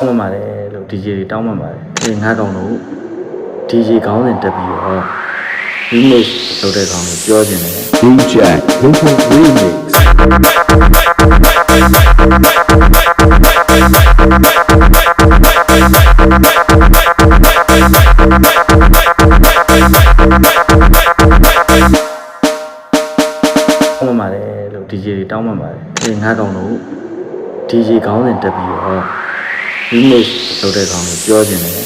မှန်ပါတယ်လို့ DJ တွေတောင်းမှန်ပါတယ်ဒီငါးကောင်တို့ DJ ခေါင်းစဉ်တက်ပြီးတော့ remix လုပ်တဲ့ကောင်တွေပြောခြင်းတယ် DJ Local Remix မှန်ပါတယ်လို့ DJ တွေတောင်းမှန်ပါတယ်ဒီငါးကောင်တို့ DJ ခေါင်းစဉ်တက်ပြီးတော့ remix လုပ်တဲ့ကောင်တွေပြောခြင်းတယ်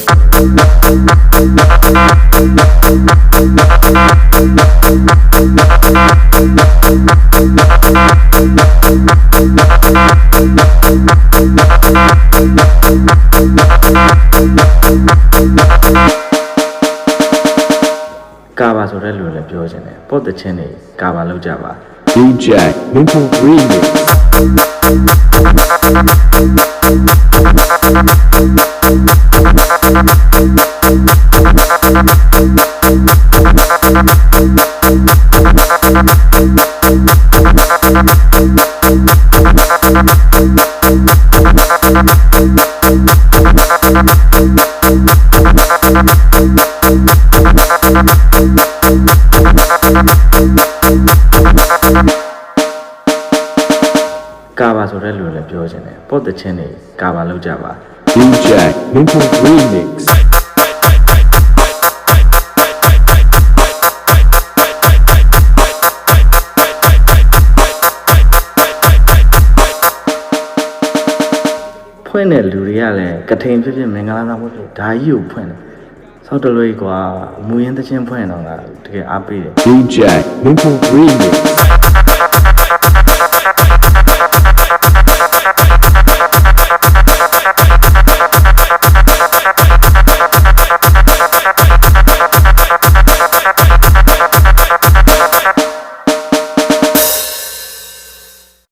ကာပါဆိုတဲ့လူလည်းပြောခြင်းတယ်ပေါ့တချင်းတွေကာပါလောက်ကြပါ DJ Local Remix ကာပါဆိုတဲ့လူလည်းပြောခြင်းတယ်ပေါ့တချင်းတွေကာပါလောက်ကြပါ DJ Local Remix ဖွင့်တဲ့လူတွေကလည်းကထိန်ဖြစ်ဖြစ်မင်္ဂလာဆောင်ဖြစ်ဖြစ်ဒါကြီးကိုဖွင့်တယ်ဆောက်တလွေးကွာမူရင်းသချင်းဖွင့်တော့ကတကယ်အားပေးတယ် DJ Local Remix